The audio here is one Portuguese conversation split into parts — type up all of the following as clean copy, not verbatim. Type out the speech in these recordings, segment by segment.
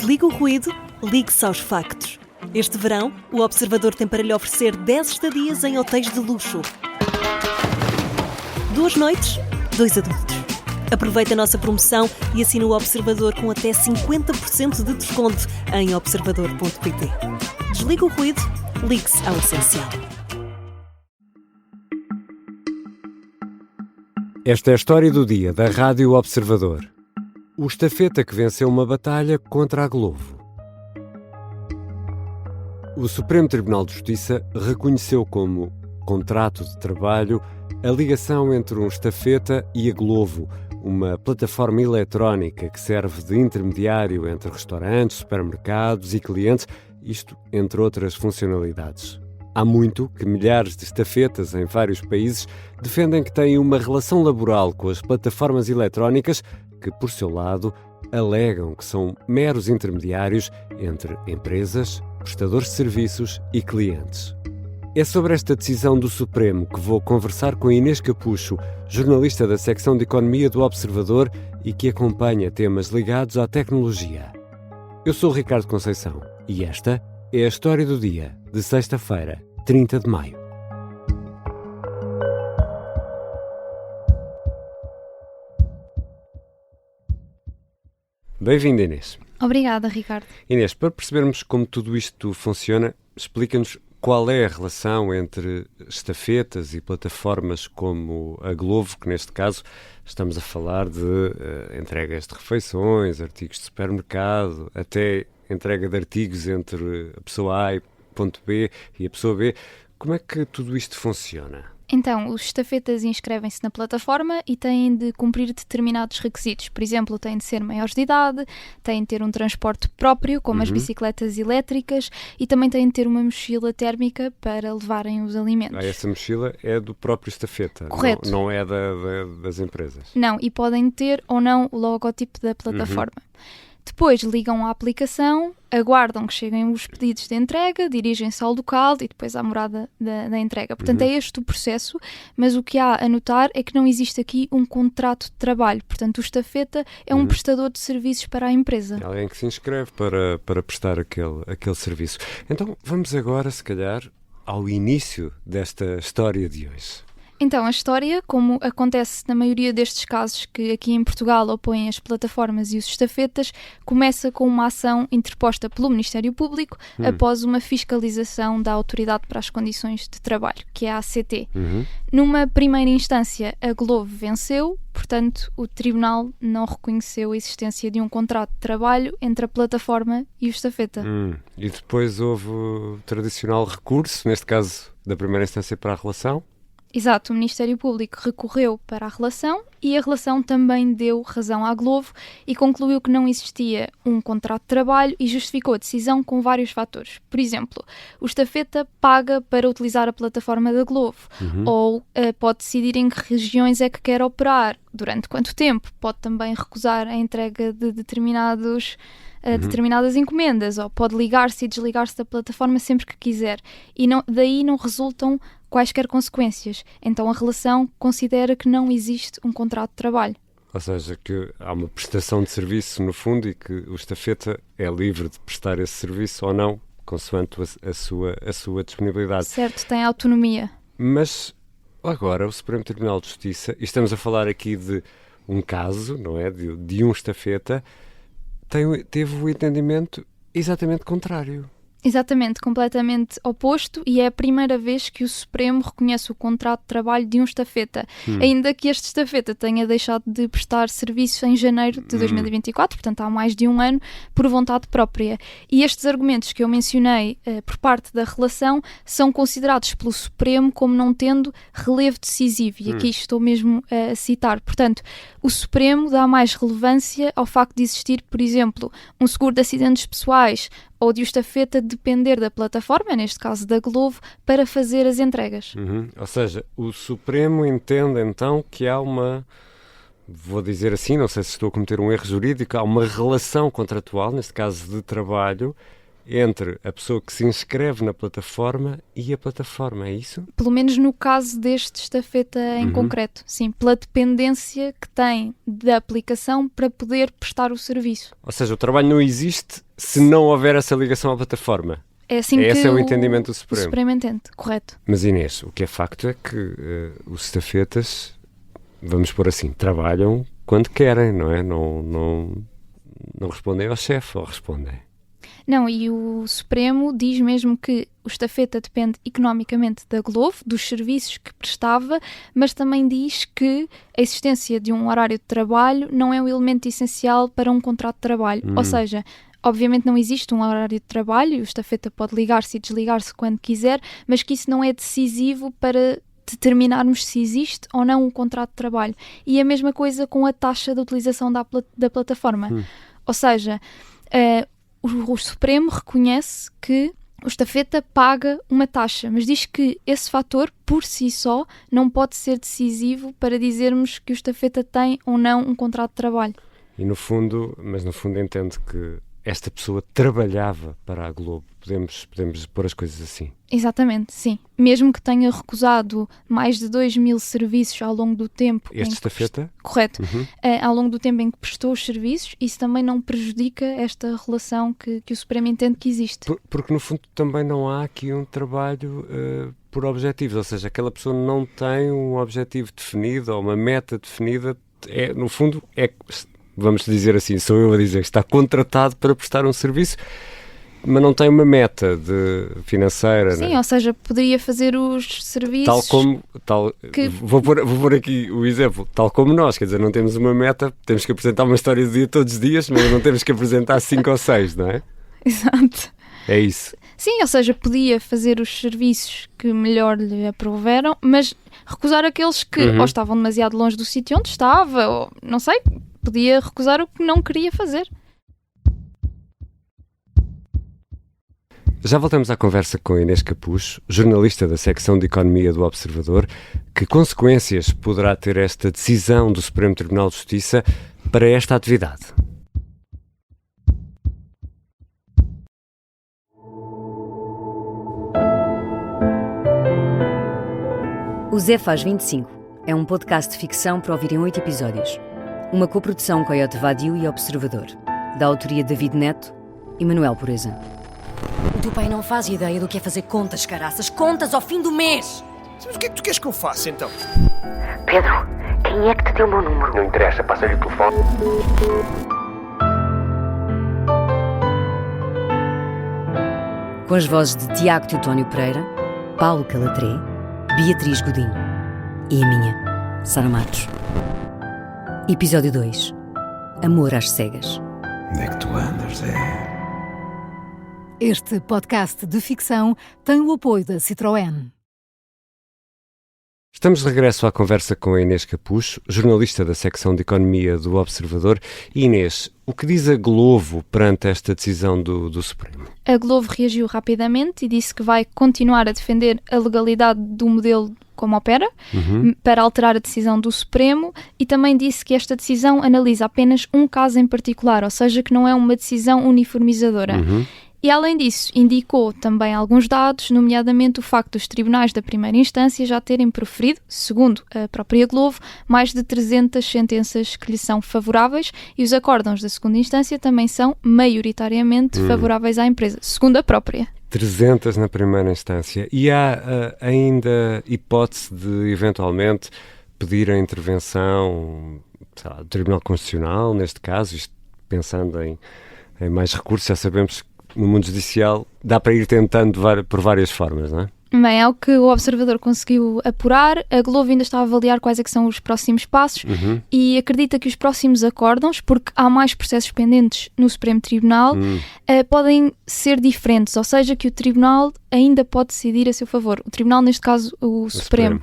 Desliga o ruído, ligue-se aos factos. Este verão, o Observador tem para lhe oferecer 10 estadias em hotéis de luxo. 2 noites, 2 adultos. Aproveita a nossa promoção e assina o Observador com até 50% de desconto em observador.pt. Desliga o ruído, ligue-se ao essencial. Esta é a história do dia da Rádio Observador. O estafeta que venceu uma batalha contra a Glovo. O Supremo Tribunal de Justiça reconheceu como contrato de trabalho a ligação entre um estafeta e a Glovo, uma plataforma eletrónica que serve de intermediário entre restaurantes, supermercados e clientes, isto entre outras funcionalidades. Há muito que milhares de estafetas em vários países defendem que têm uma relação laboral com as plataformas eletrónicas que, por seu lado, alegam que são meros intermediários entre empresas, prestadores de serviços e clientes. É sobre esta decisão do Supremo que vou conversar com Inês Capucho, jornalista da secção de Economia do Observador e que acompanha temas ligados à tecnologia. Eu sou o Ricardo Conceição e esta é a história do dia de sexta-feira, 30 de maio. Bem-vinda, Inês. Obrigada, Ricardo. Inês, para percebermos como tudo isto funciona, explica-nos qual é a relação entre estafetas e plataformas como a Glovo, que neste caso estamos a falar de entregas de refeições, artigos de supermercado, até entrega de artigos entre a pessoa A e ponto B e a pessoa B. Como é que tudo isto funciona? Então, os estafetas inscrevem-se na plataforma e têm de cumprir determinados requisitos. Por exemplo, têm de ser maiores de idade, têm de ter um transporte próprio, como as bicicletas elétricas, e também têm de ter uma mochila térmica para levarem os alimentos. Essa mochila é do próprio estafeta? Correto. Não é das empresas? Não, e podem ter ou não o logotipo da plataforma. Depois ligam à aplicação, aguardam que cheguem os pedidos de entrega, dirigem-se ao local e depois à morada da entrega. Portanto, é este o processo, mas o que há a notar é que não existe aqui um contrato de trabalho. Portanto, o estafeta é um prestador de serviços para a empresa. É alguém que se inscreve para prestar aquele serviço. Então, vamos agora, se calhar, ao início desta história de hoje. Então, a história, como acontece na maioria destes casos que aqui em Portugal opõem as plataformas e os estafetas, começa com uma ação interposta pelo Ministério Público após uma fiscalização da Autoridade para as Condições de Trabalho, que é a ACT. Numa primeira instância, a Glovo venceu, portanto, o Tribunal não reconheceu a existência de um contrato de trabalho entre a plataforma e o estafeta. E depois houve o tradicional recurso, neste caso da primeira instância para a relação? Exato, o Ministério Público recorreu para a relação e a relação também deu razão à Glovo e concluiu que não existia um contrato de trabalho e justificou a decisão com vários fatores. Por exemplo, o estafeta paga para utilizar a plataforma da Glovo ou pode decidir em que regiões é que quer operar, durante quanto tempo, pode também recusar a entrega de determinadas encomendas ou pode ligar-se e desligar-se da plataforma sempre que quiser e daí não resultam quaisquer consequências. Então a relação considera que não existe um contrato de trabalho. Ou seja, que há uma prestação de serviço no fundo e que o estafeta é livre de prestar esse serviço ou não, consoante a sua disponibilidade. Certo, tem autonomia. Mas agora o Supremo Tribunal de Justiça, e estamos a falar aqui de um caso, não é? De um estafeta, teve o entendimento exatamente contrário. Exatamente, completamente oposto, e é a primeira vez que o Supremo reconhece o contrato de trabalho de um estafeta, ainda que este estafeta tenha deixado de prestar serviço em janeiro de 2024, portanto há mais de um ano, por vontade própria. E estes argumentos que eu mencionei por parte da relação são considerados pelo Supremo como não tendo relevo decisivo, e aqui estou mesmo a citar. Portanto, o Supremo dá mais relevância ao facto de existir, por exemplo, um seguro de acidentes pessoais ou de o estafeta depender da plataforma, neste caso da Glovo, para fazer as entregas. Ou seja, o Supremo entende então que há uma, vou dizer assim, não sei se estou a cometer um erro jurídico, há uma relação contratual, neste caso de trabalho, entre a pessoa que se inscreve na plataforma e a plataforma, é isso? Pelo menos no caso deste estafeta em concreto, sim, pela dependência que tem da aplicação para poder prestar o serviço. Ou seja, o trabalho não existe se não houver essa ligação à plataforma. É assim Esse que é o entendimento do Supremo. O Supremo entende, correto. Mas Inês, o que é facto é que os estafetas, vamos pôr assim, trabalham quando querem, não é? Não respondem ao chefe, ou respondem? Não, e o Supremo diz mesmo que o estafeta depende economicamente da Glovo, dos serviços que prestava, mas também diz que a existência de um horário de trabalho não é um elemento essencial para um contrato de trabalho. Ou seja, obviamente não existe um horário de trabalho e o estafeta pode ligar-se e desligar-se quando quiser, mas que isso não é decisivo para determinarmos se existe ou não um contrato de trabalho. E a mesma coisa com a taxa de utilização da plataforma. Ou seja, o Supremo reconhece que o estafeta paga uma taxa, mas diz que esse fator, por si só, não pode ser decisivo para dizermos que o estafeta tem ou não um contrato de trabalho. E no fundo entendo que esta pessoa trabalhava para a Globo. Podemos pôr as coisas assim. Exatamente, sim. Mesmo que tenha recusado mais de 2.000 serviços ao longo do tempo... Este estafeta? Correto. Ao longo do tempo em que prestou os serviços, isso também não prejudica esta relação que o Supremo entende que existe. Porque no fundo também não há aqui um trabalho por objetivos, ou seja, aquela pessoa não tem um objetivo definido ou uma meta definida, no fundo vamos dizer assim, sou eu a dizer que está contratado para prestar um serviço, mas não tem uma meta financeira. Sim, né? Ou seja, poderia fazer os serviços... Vou pôr aqui o exemplo, tal como nós, quer dizer, não temos uma meta, temos que apresentar uma história do dia todos os dias, mas não temos que apresentar 5 ou 6, não é? Exato. É isso. Sim, ou seja, podia fazer os serviços que melhor lhe aproveram, mas recusar aqueles que ou estavam demasiado longe do sítio onde estava, ou não sei, podia recusar o que não queria fazer. Já voltamos à conversa com Inês Capucho, jornalista da secção de Economia do Observador. Que consequências poderá ter esta decisão do Supremo Tribunal de Justiça para esta atividade? O Zé Faz 25 é um podcast de ficção para ouvir em 8 episódios. Uma coprodução Coyote Vadio e Observador, da autoria de David Neto e Manuel Pureza. O teu pai não faz ideia do que é fazer contas, caraças. Contas ao fim do mês. Mas o que é que tu queres que eu faça, então? Pedro, quem é que te deu o meu número? Não interessa, passa-lhe o telefone. Com as vozes de Tiago Teotónio Pereira, Paulo Calatré, Beatriz Godinho e a minha, Sara Matos. Episódio 2. Amor às cegas. Onde é que tu andas, Zé? Este podcast de ficção tem o apoio da Citroën. Estamos de regresso à conversa com a Inês Capucho, jornalista da secção de Economia do Observador. E Inês, o que diz a Glovo perante esta decisão do Supremo? A Glovo reagiu rapidamente e disse que vai continuar a defender a legalidade do modelo como opera, para alterar a decisão do Supremo, e também disse que esta decisão analisa apenas um caso em particular, ou seja, que não é uma decisão uniformizadora. E, além disso, indicou também alguns dados, nomeadamente o facto dos tribunais da primeira instância já terem proferido, segundo a própria Glovo, mais de 300 sentenças que lhe são favoráveis, e os acórdãos da segunda instância também são maioritariamente favoráveis à empresa, segundo a própria. 300 na primeira instância. E há ainda hipótese de, eventualmente, pedir a intervenção do Tribunal Constitucional, neste caso, isto pensando em mais recursos. Já sabemos que no mundo judicial dá para ir tentando por várias formas, não é? Bem, é o que o Observador conseguiu apurar. A Glovo ainda está a avaliar quais é que são os próximos passos e acredita que os próximos acórdãos, porque há mais processos pendentes no Supremo Tribunal, podem ser diferentes, ou seja, que o Tribunal ainda pode decidir a seu favor. O Tribunal, neste caso, o Supremo.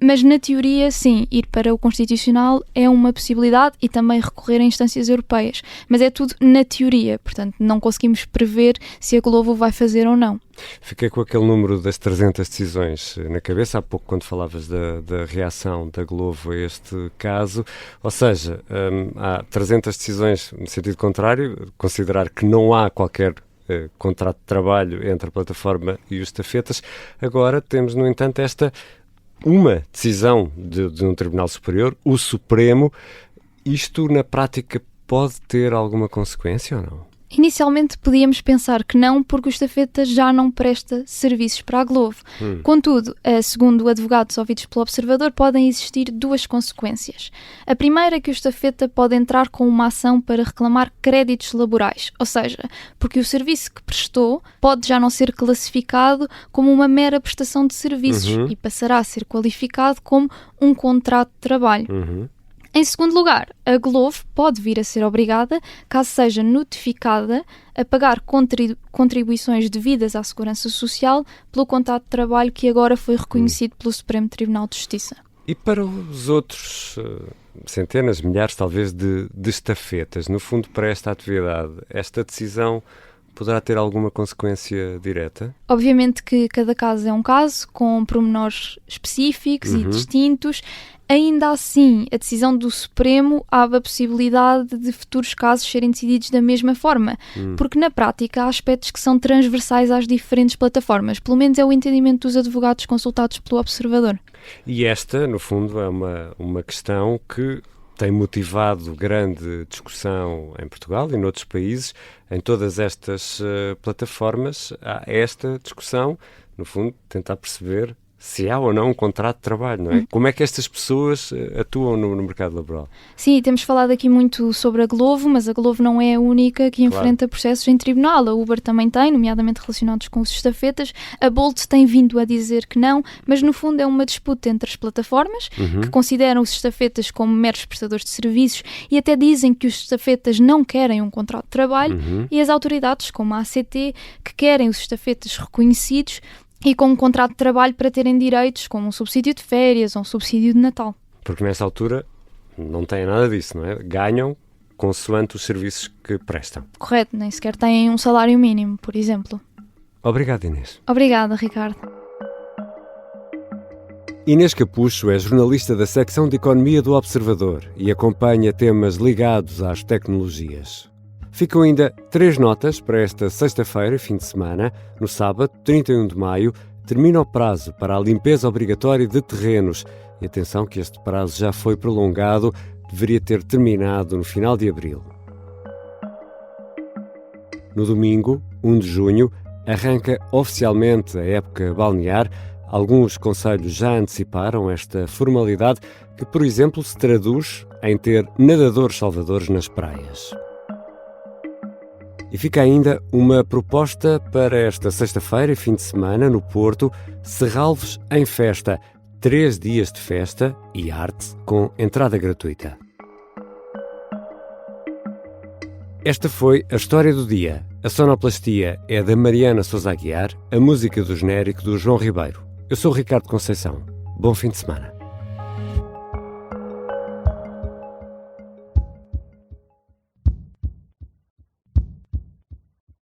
Mas, na teoria, sim, ir para o Constitucional é uma possibilidade e também recorrer a instâncias europeias. Mas é tudo na teoria, portanto, não conseguimos prever se a Glovo vai fazer ou não. Fiquei com aquele número das 300 decisões na cabeça, há pouco quando falavas da reação da Glovo a este caso, ou seja, há 300 decisões no sentido contrário, considerar que não há qualquer contrato de trabalho entre a plataforma e os estafetas. Agora temos, no entanto, uma decisão de um Tribunal Superior, o Supremo. Isto, na prática, pode ter alguma consequência ou não? Inicialmente podíamos pensar que não, porque o estafeta já não presta serviços para a Glovo. Contudo, segundo advogados ouvidos pelo Observador, podem existir duas consequências. A primeira é que o estafeta pode entrar com uma ação para reclamar créditos laborais, ou seja, porque o serviço que prestou pode já não ser classificado como uma mera prestação de serviços e passará a ser qualificado como um contrato de trabalho. Em segundo lugar, a Glovo pode vir a ser obrigada, caso seja notificada, a pagar contribuições devidas à Segurança Social pelo contrato de trabalho que agora foi reconhecido pelo Supremo Tribunal de Justiça. E para os outros centenas, milhares talvez de estafetas, no fundo para esta atividade, esta decisão poderá ter alguma consequência direta? Obviamente que cada caso é um caso, com pormenores específicos e distintos. Ainda assim, a decisão do Supremo abre a possibilidade de futuros casos serem decididos da mesma forma, porque na prática há aspectos que são transversais às diferentes plataformas, pelo menos é o entendimento dos advogados consultados pelo Observador. E esta, no fundo, é uma questão que tem motivado grande discussão em Portugal e noutros países. Em todas estas plataformas há esta discussão, no fundo, tentar perceber se há ou não um contrato de trabalho, não é? Como é que estas pessoas atuam no mercado laboral? Sim, temos falado aqui muito sobre a Glovo, mas a Glovo não é a única que enfrenta processos em tribunal. A Uber também tem, nomeadamente relacionados com os estafetas. A Bolt tem vindo a dizer que não, mas no fundo é uma disputa entre as plataformas, que consideram os estafetas como meros prestadores de serviços e até dizem que os estafetas não querem um contrato de trabalho, e as autoridades, como a ACT, que querem os estafetas reconhecidos e com um contrato de trabalho para terem direitos, como um subsídio de férias ou um subsídio de Natal. Porque nesta altura não têm nada disso, não é? Ganham consoante os serviços que prestam. Correto, nem sequer têm um salário mínimo, por exemplo. Obrigado, Inês. Obrigada, Ricardo. Inês Capucho é jornalista da secção de Economia do Observador e acompanha temas ligados às tecnologias. Ficam ainda 3 notas para esta sexta-feira e fim de semana. No sábado, 31 de maio, termina o prazo para a limpeza obrigatória de terrenos. E atenção que este prazo já foi prolongado, deveria ter terminado no final de abril. No domingo, 1 de junho, arranca oficialmente a época balnear. Alguns concelhos já anteciparam esta formalidade que, por exemplo, se traduz em ter nadadores salvadores nas praias. E fica ainda uma proposta para esta sexta-feira e fim de semana no Porto, Serralves em Festa, 3 dias de festa e arte com entrada gratuita. Esta foi a história do dia. A sonoplastia é da Mariana Sousa Aguiar, a música do genérico do João Ribeiro. Eu sou o Ricardo Conceição. Bom fim de semana.